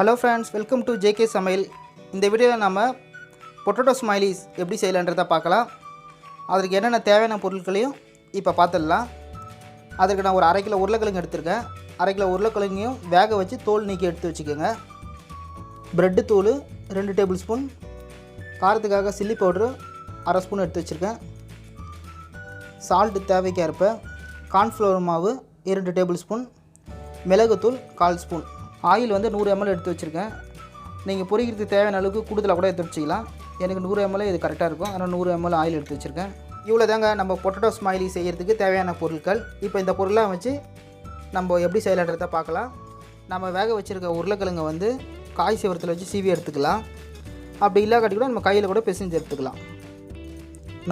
Hello friends, welcome to JK Samayal. இந்த வீடியோவில் நம்ம பொட்டேட்டோ ஸ்மைலிஸ் எப்படி செய்யலான்றதை பார்க்கலாம். அதுக்கு என்னென்ன தேவையான பொருட்களையும் இப்போ பார்த்துடலாம். அதுக்கு நான் ஒரு 1/2 கிலோ உருளைக்கிழங்கு எடுத்துருக்கேன். 1/2 கிலோ உருளைக்கிழங்கையும் வேக வச்சு தோல் நீக்கி எடுத்து வச்சுக்கோங்க. பிரெட்டு தூள் 2 டேபிள் ஸ்பூன், காரத்துக்காக சில்லி பவுட்ரு 1/2 ஸ்பூன் எடுத்து வச்சுருக்கேன். சால்ட்டு தேவைக்கு ஏற்ப, கார்ன்ஃப்ளவர் மாவு 2 டேபிள் ஸ்பூன், மிளகுத்தூள் 1/4 ஸ்பூன், ஆயில் வந்து 100 ml எடுத்து வச்சுருக்கேன். நீங்கள் பொரிக்கிறதுக்கு தேவையான அளவுக்கு கூடுதலாக கூட எடுத்து வச்சுக்கலாம். எனக்கு 100 ml இது கரெக்டாக இருக்கும். அதனால் 100 ml ஆயில் எடுத்து வச்சுருக்கேன். இவ்வளோ தாங்க நம்ம பொட்டேட்டோ ஸ்மைலி செய்கிறதுக்கு தேவையான பொருட்கள். இப்போ இந்த பொருளாக வச்சு நம்ம எப்படி செய்யலான்றதை பார்க்கலாம். நம்ம வேக வச்சுருக்க உருளைக்கிழங்கை வந்து காய் சீவரத்தில் வச்சு சீவி எடுத்துக்கலாம். அப்படி இல்லாட்டி கூட நம்ம கையில் கூட பிசைஞ்சு எடுத்துக்கலாம்.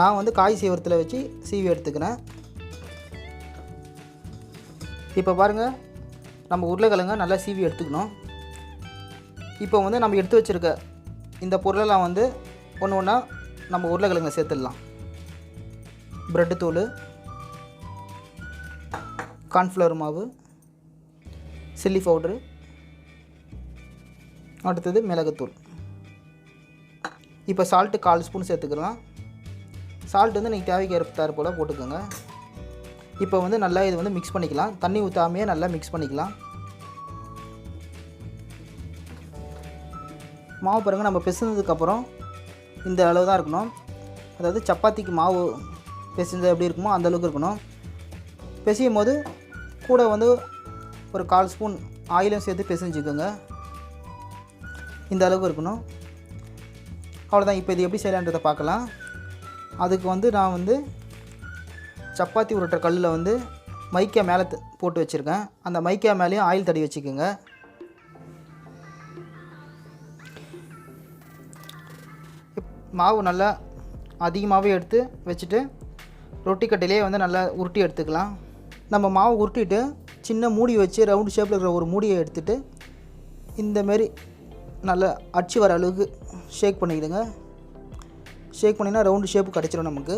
நான் வந்து காய் சீவரத்தில் வச்சு சீவி எடுத்துக்கிறேன். இப்போ பாருங்கள், நம்ம உருளைக்கிழங்க நல்லா சீவி எடுத்துக்கணும். இப்போ வந்து நம்ம எடுத்து வச்சுருக்க இந்த பொருளெல்லாம் வந்து ஒன்று ஒன்றா நம்ம உருளைக்கிழங்கில் சேர்த்துடலாம். பிரெட்டு தூள், கார்ன்ஃப்ளவர் மாவு, சில்லி பவுட்ரு, அடுத்தது மிளகுத்தூள். இப்போ சால்ட்டு 1/4 ஸ்பூன் சேர்த்துக்கலாம். சால்ட் வந்து நீங்கள் தேவைக்கு ஏற்பார் போல் போட்டுக்கோங்க. இப்போ வந்து நல்லா இது வந்து மிக்ஸ் பண்ணிக்கலாம். தண்ணி ஊற்றாமையே நல்லா மிக்ஸ் பண்ணிக்கலாம். மாவு பாருங்கள், நம்ம பிசைஞ்சதுக்கப்புறம் இந்த அளவு தான் இருக்கணும். அதாவது சப்பாத்திக்கு மாவு பிசைஞ்சது எப்படி இருக்குமோ அந்தளவுக்கு இருக்கணும். பிசையும் போது கூட வந்து ஒரு 1/4 ஸ்பூன் ஆயிலும் சேர்த்து பிசைஞ்சுக்கோங்க. இந்த அளவுக்கு இருக்கணும். அவ்வளோதான். இப்போ இது எப்படி செய்யலான்றதை பார்க்கலாம். அதுக்கு வந்து நான் வந்து சப்பாத்தி உருட்டுற கல்லில் வந்து மைக்கா மேலே போட்டு வச்சுருக்கேன். அந்த மைக்கா மேலேயும் ஆயில் தடவி வச்சுக்கோங்க. மாவு நல்லா அதிகமாகவே எடுத்து வச்சுட்டு ரொட்டி கட்டையிலே வந்து நல்லா உருட்டி எடுத்துக்கலாம். நம்ம மாவு உருட்டிட்டு சின்ன மூடி வச்சு ரவுண்டு ஷேப்பில் இருக்கிற ஒரு மூடியை எடுத்துகிட்டு இந்தமாரி நல்லா அடிச்சு வர அளவுக்கு ஷேக் பண்ணிக்கிடுங்க. ஷேக் பண்ணிங்கன்னா ரவுண்டு ஷேப்பு கிடச்சிடும் நமக்கு.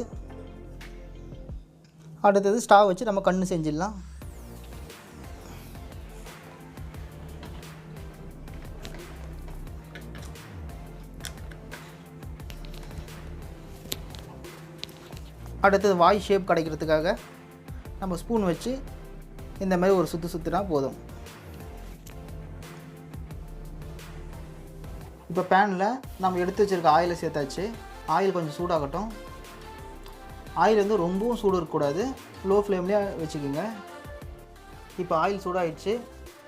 அடுத்தது ஸ்டவ் வச்சு நம்ம கண்ணு செஞ்சிடலாம். அடுத்தது வாய் ஷேப் கிடைக்கிறதுக்காக நம்ம ஸ்பூன் வச்சு இந்த மாதிரி ஒரு சுற்றினா போதும். இப்போ பேனில் நம்ம எடுத்து வச்சுருக்க ஆயிலை சேர்த்தாச்சு. ஆயில் கொஞ்சம் சூடாகட்டும். ஆயில் வந்து ரொம்பவும் சூடு இருக்கக்கூடாது, லோ ஃப்ளேம்லேயே வச்சுக்கோங்க. இப்போ ஆயில் சூடாகிடுச்சு.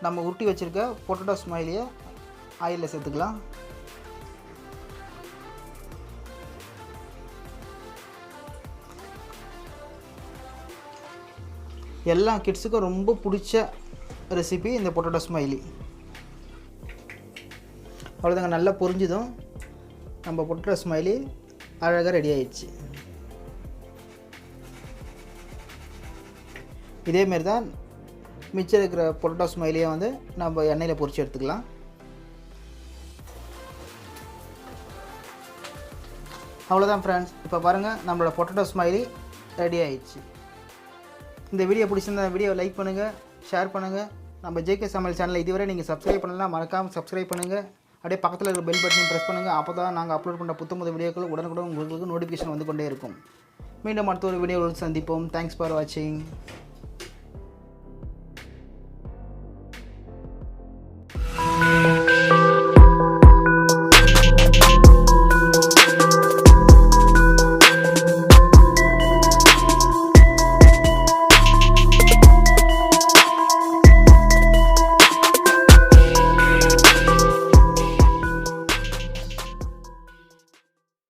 நம்ம உருட்டி வச்சுருக்க பொட்டேட்டோ ஸ்மைலியை ஆயிலில் சேர்த்துக்கலாம். எல்லா கிட்ஸுக்கும் ரொம்ப பிடிச்ச ரெசிபி இந்த பொட்டேட்டோ ஸ்மைலி. அவ்வளோதாங்க, நல்லா பொரிஞ்சுதும் நம்ம பொட்டேட்டோ ஸ்மைலி அழகாக ரெடி ஆயிடுச்சு. இதேமாரி தான் மிச்சம் இருக்கிற பொட்டேட்டோ ஸ்மைலியை வந்து நம்ம எண்ணெயில் பொரித்து எடுத்துக்கலாம். அவ்வளோதான் ஃப்ரெண்ட்ஸ். இப்போ பாருங்கள், நம்மளோட பொட்டேட்டோ ஸ்மைலி ரெடி ஆயிடுச்சு. இந்த வீடியோ பிடிச்சிருந்தா வீடியோவை லைக் பண்ணுங்கள், ஷேர் பண்ணுங்கள். நம்ம ஜேகே சமையல் சேனலை இதுவரை நீங்கள் சப்ஸ்கிரைப் பண்ணலாம், மறக்காமல் சப்ஸ்கிரைப் பண்ணுங்கள். அப்படியே பக்கத்தில் இருக்கிற பெல் பட்டனையும் ப்ரெஸ் பண்ணுங்கள். அப்போ தான் நாங்கள் அப்லோட் பண்ணுற புத்தம்புது வீடியோக்கள் உடனுக்குடன் உங்களுக்கு நோட்டிஃபிகேஷன் வந்து கொண்டே இருக்கும். மீண்டும் அடுத்த ஒரு வீடியோவில் சந்திப்போம். தேங்க்ஸ் ஃபார் வாட்சிங்.